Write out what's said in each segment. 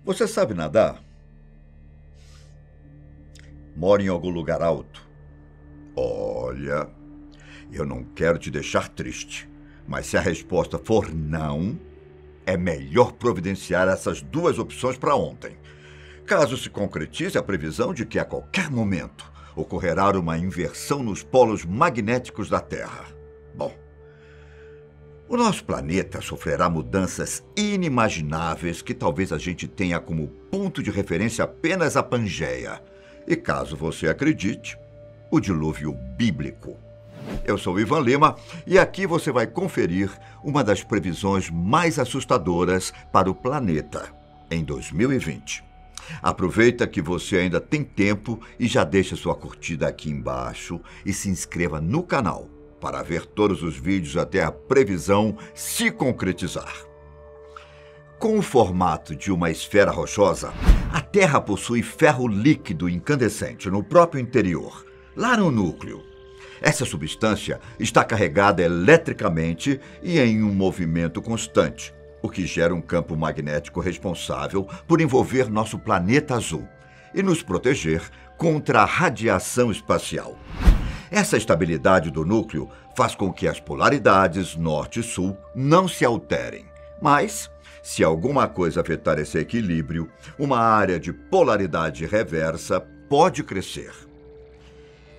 Você sabe nadar? Mora em algum lugar alto? Olha, eu não quero te deixar triste, mas se a resposta for não, é melhor providenciar essas duas opções para ontem. Caso se concretize a previsão de que a qualquer momento ocorrerá uma inversão nos polos magnéticos da Terra. Bom, o nosso planeta sofrerá mudanças inimagináveis que talvez a gente tenha como ponto de referência apenas a Pangeia. E caso você acredite, o dilúvio bíblico. Eu sou Ivan Lima e aqui você vai conferir uma das previsões mais assustadoras para o planeta em 2020. Aproveita que você ainda tem tempo e já deixa sua curtida aqui embaixo e se inscreva no canal para ver todos os vídeos até a previsão se concretizar. Com o formato de uma esfera rochosa, a Terra possui ferro líquido incandescente no próprio interior, lá no núcleo. Essa substância está carregada eletricamente e em um movimento constante, o que gera um campo magnético responsável por envolver nosso planeta azul e nos proteger contra a radiação espacial. Essa estabilidade do núcleo faz com que as polaridades norte e sul não se alterem, mas, se alguma coisa afetar esse equilíbrio, uma área de polaridade reversa pode crescer.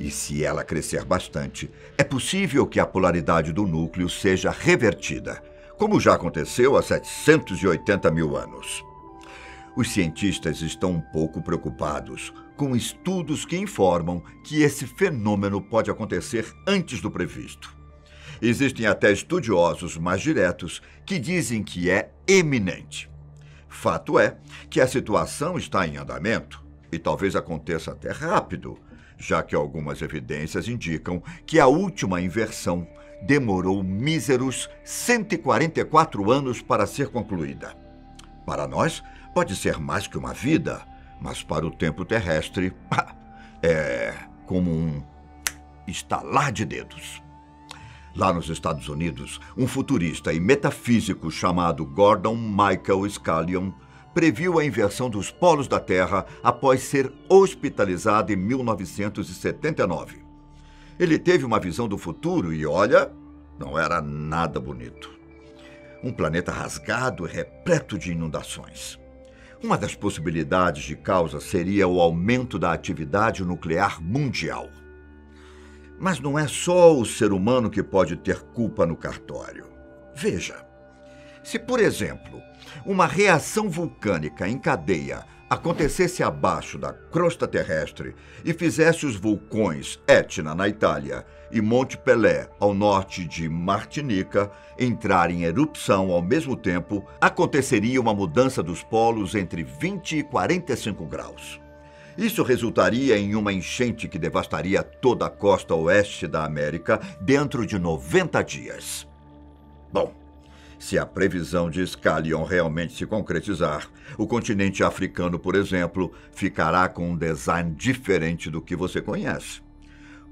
E se ela crescer bastante, é possível que a polaridade do núcleo seja revertida, como já aconteceu há 780 mil anos. Os cientistas estão um pouco preocupados com estudos que informam que esse fenômeno pode acontecer antes do previsto. Existem até estudiosos mais diretos que dizem que é eminente. Fato é que a situação está em andamento e talvez aconteça até rápido, já que algumas evidências indicam que a última inversão demorou míseros 144 anos para ser concluída. Para nós, pode ser mais que uma vida, mas para o tempo terrestre, é como um estalar de dedos. Lá nos Estados Unidos, um futurista e metafísico chamado Gordon Michael Scallion previu a inversão dos polos da Terra após ser hospitalizado em 1979. Ele teve uma visão do futuro e, olha, não era nada bonito. Um planeta rasgado e repleto de inundações. Uma das possibilidades de causa seria o aumento da atividade nuclear mundial. Mas não é só o ser humano que pode ter culpa no cartório. Veja, se, por exemplo, uma reação vulcânica em cadeia acontecesse abaixo da crosta terrestre e fizesse os vulcões Etna, na Itália, e Monte Pelé, ao norte de Martinica, entrarem em erupção ao mesmo tempo, aconteceria uma mudança dos polos entre 20 e 45 graus. Isso resultaria em uma enchente que devastaria toda a costa oeste da América dentro de 90 dias. Bom, se a previsão de Scallion realmente se concretizar, o continente africano, por exemplo, ficará com um design diferente do que você conhece.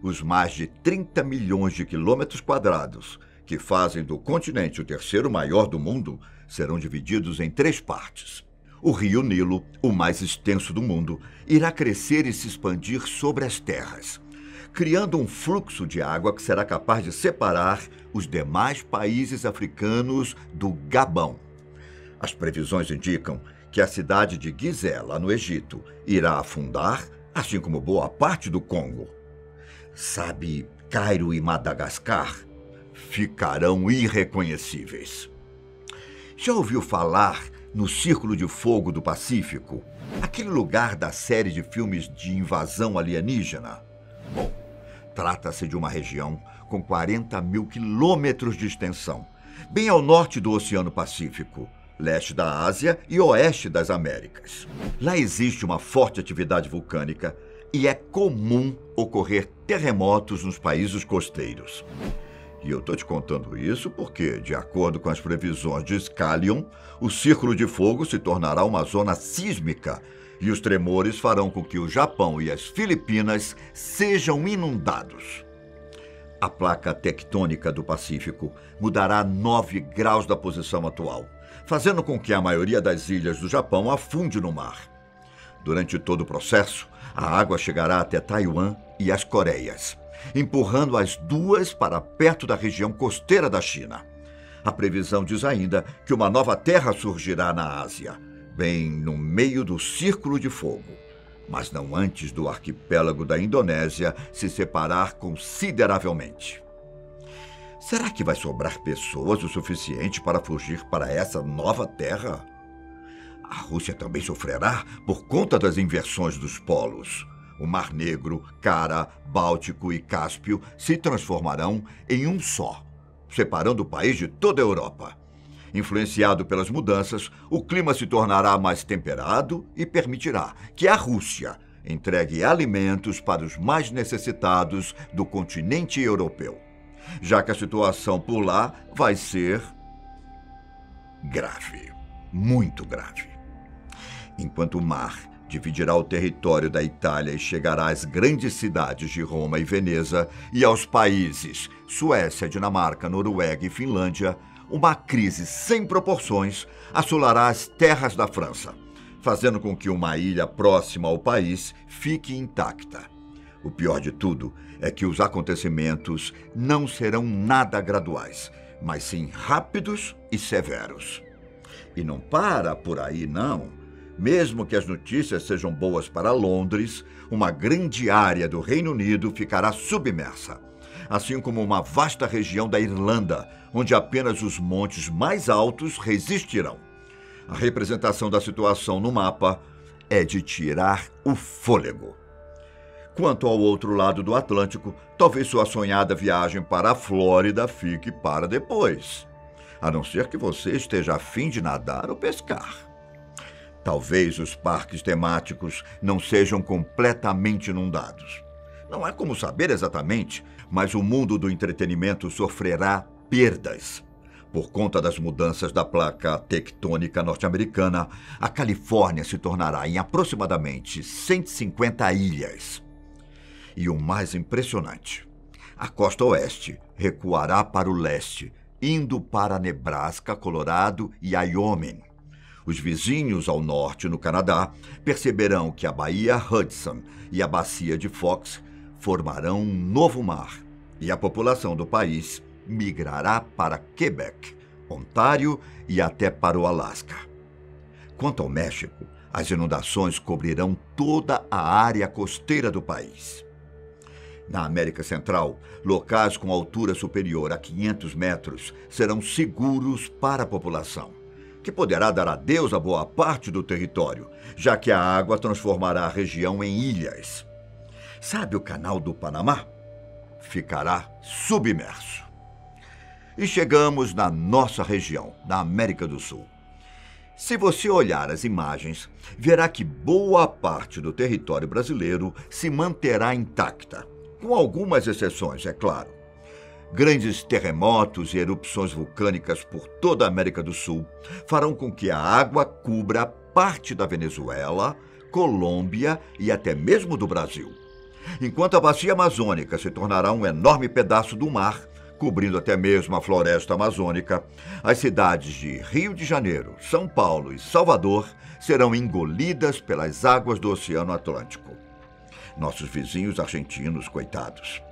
Os mais de 30 milhões de quilômetros quadrados, que fazem do continente o terceiro maior do mundo, serão divididos em 3 partes. O rio Nilo, o mais extenso do mundo, irá crescer e se expandir sobre as terras, criando um fluxo de água que será capaz de separar os demais países africanos do Gabão. As previsões indicam que a cidade de Gizé, lá no Egito, irá afundar, assim como boa parte do Congo. Sabe, Cairo e Madagascar ficarão irreconhecíveis. Já ouviu falar no Círculo de Fogo do Pacífico? Aquele lugar da série de filmes de invasão alienígena? Bom, trata-se de uma região com 40 mil quilômetros de extensão, bem ao norte do Oceano Pacífico, leste da Ásia e oeste das Américas. Lá existe uma forte atividade vulcânica e é comum ocorrer terremotos nos países costeiros. E eu estou te contando isso porque, de acordo com as previsões de Scallion, o Círculo de Fogo se tornará uma zona sísmica e os tremores farão com que o Japão e as Filipinas sejam inundados. A placa tectônica do Pacífico mudará 9 graus da posição atual, fazendo com que a maioria das ilhas do Japão afunde no mar. Durante todo o processo, a água chegará até Taiwan e as Coreias, empurrando as duas para perto da região costeira da China. A previsão diz ainda que uma nova terra surgirá na Ásia, bem no meio do Círculo de Fogo, mas não antes do arquipélago da Indonésia se separar consideravelmente. Será que vai sobrar pessoas o suficiente para fugir para essa nova terra? A Rússia também sofrerá por conta das inversões dos polos. O Mar Negro, Kara, Báltico e Cáspio se transformarão em um só, separando o país de toda a Europa. Influenciado pelas mudanças, o clima se tornará mais temperado e permitirá que a Rússia entregue alimentos para os mais necessitados do continente europeu, já que a situação por lá vai ser grave, muito grave. Enquanto o mar dividirá o território da Itália e chegará às grandes cidades de Roma e Veneza e aos países Suécia, Dinamarca, Noruega e Finlândia, uma crise sem proporções assolará as terras da França, fazendo com que uma ilha próxima ao país fique intacta. O pior de tudo é que os acontecimentos não serão nada graduais, mas sim rápidos e severos. E não para por aí, não. Mesmo que as notícias sejam boas para Londres, uma grande área do Reino Unido ficará submersa, assim como uma vasta região da Irlanda, onde apenas os montes mais altos resistirão. A representação da situação no mapa é de tirar o fôlego. Quanto ao outro lado do Atlântico, talvez sua sonhada viagem para a Flórida fique para depois, a não ser que você esteja a fim de nadar ou pescar. Talvez os parques temáticos não sejam completamente inundados. Não é como saber exatamente, mas o mundo do entretenimento sofrerá perdas. Por conta das mudanças da placa tectônica norte-americana, a Califórnia se tornará em aproximadamente 150 ilhas. E o mais impressionante, a costa oeste recuará para o leste, indo para Nebraska, Colorado e Wyoming. Os vizinhos ao norte, no Canadá, perceberão que a Baía Hudson e a Bacia de Fox formarão um novo mar, e a população do país migrará para Quebec, Ontário e até para o Alasca. Quanto ao México, as inundações cobrirão toda a área costeira do país. Na América Central, locais com altura superior a 500 metros serão seguros para a população, que poderá dar adeus a boa parte do território, já que a água transformará a região em ilhas. Sabe o Canal do Panamá? Ficará submerso. E chegamos na nossa região, na América do Sul. Se você olhar as imagens, verá que boa parte do território brasileiro se manterá intacta, com algumas exceções, é claro. Grandes terremotos e erupções vulcânicas por toda a América do Sul farão com que a água cubra parte da Venezuela, Colômbia e até mesmo do Brasil. Enquanto a bacia amazônica se tornará um enorme pedaço do mar, cobrindo até mesmo a floresta amazônica, as cidades de Rio de Janeiro, São Paulo e Salvador serão engolidas pelas águas do Oceano Atlântico. Nossos vizinhos argentinos, coitados,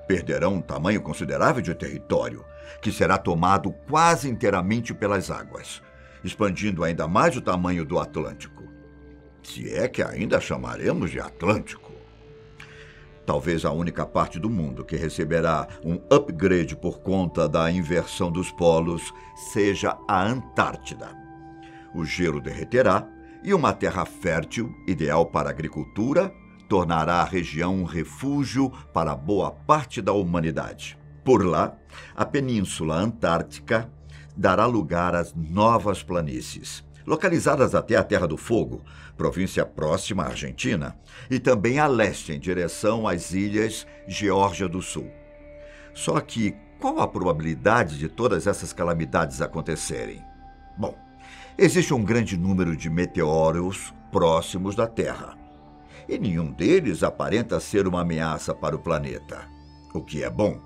perderão um tamanho considerável de território, que será tomado quase inteiramente pelas águas, expandindo ainda mais o tamanho do Atlântico. Se é que ainda chamaremos de Atlântico. Talvez a única parte do mundo que receberá um upgrade por conta da inversão dos polos seja a Antártida. O gelo derreterá e uma terra fértil, ideal para a agricultura, tornará a região um refúgio para boa parte da humanidade. Por lá, a Península Antártica dará lugar às novas planícies, localizadas até a Terra do Fogo, província próxima à Argentina, e também a leste, em direção às ilhas Geórgia do Sul. Só que qual a probabilidade de todas essas calamidades acontecerem? Bom, existe um grande número de meteoros próximos da Terra, e nenhum deles aparenta ser uma ameaça para o planeta, o que é bom.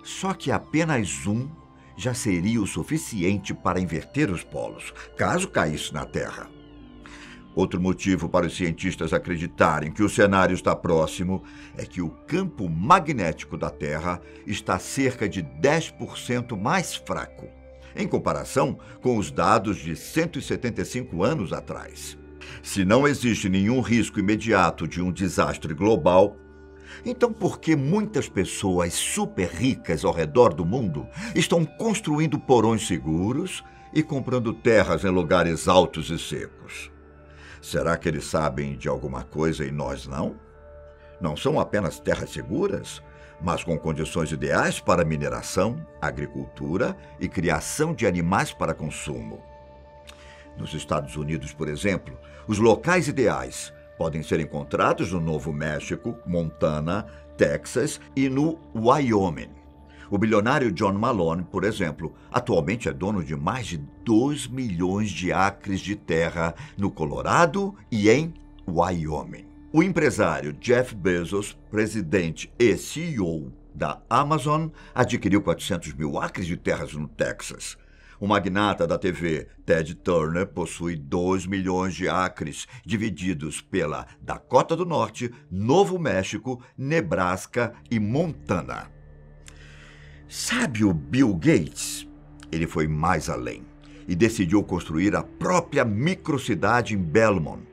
Só que apenas um já seria o suficiente para inverter os polos, caso caísse na Terra. Outro motivo para os cientistas acreditarem que o cenário está próximo é que o campo magnético da Terra está cerca de 10% mais fraco, em comparação com os dados de 175 anos atrás. Se não existe nenhum risco imediato de um desastre global, então por que muitas pessoas super ricas ao redor do mundo estão construindo porões seguros e comprando terras em lugares altos e secos? Será que eles sabem de alguma coisa e nós não? Não são apenas terras seguras, mas com condições ideais para mineração, agricultura e criação de animais para consumo. Nos Estados Unidos, por exemplo, os locais ideais podem ser encontrados no Novo México, Montana, Texas e no Wyoming. O bilionário John Malone, por exemplo, atualmente é dono de mais de 2 milhões de acres de terra no Colorado e em Wyoming. O empresário Jeff Bezos, presidente e CEO da Amazon, adquiriu 400 mil acres de terras no Texas. O magnata da TV, Ted Turner, possui 2 milhões de acres, divididos pela Dakota do Norte, Novo México, Nebraska e Montana. Sabe o Bill Gates? Ele foi mais além e decidiu construir a própria microcidade em Belmont,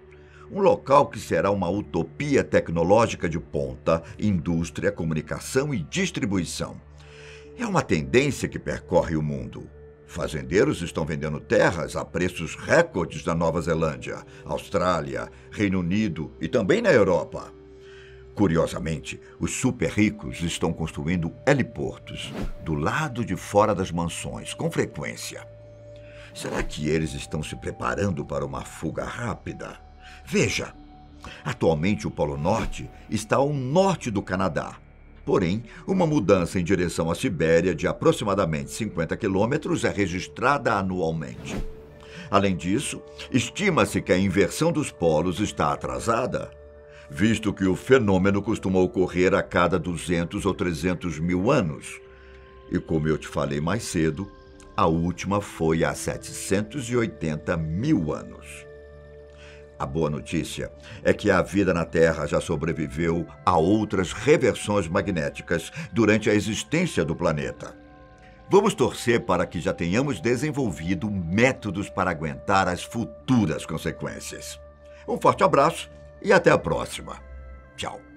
um local que será uma utopia tecnológica de ponta, indústria, comunicação e distribuição. É uma tendência que percorre o mundo. Fazendeiros estão vendendo terras a preços recordes na Nova Zelândia, Austrália, Reino Unido e também na Europa. Curiosamente, os super ricos estão construindo heliportos do lado de fora das mansões, com frequência. Será que eles estão se preparando para uma fuga rápida? Veja, atualmente o Polo Norte está ao norte do Canadá. Porém, uma mudança em direção à Sibéria de aproximadamente 50 quilômetros é registrada anualmente. Além disso, estima-se que a inversão dos polos está atrasada, visto que o fenômeno costuma ocorrer a cada 200 ou 300 mil anos. E como eu te falei mais cedo, a última foi há 780 mil anos. A boa notícia é que a vida na Terra já sobreviveu a outras reversões magnéticas durante a existência do planeta. Vamos torcer para que já tenhamos desenvolvido métodos para aguentar as futuras consequências. Um forte abraço e até a próxima. Tchau.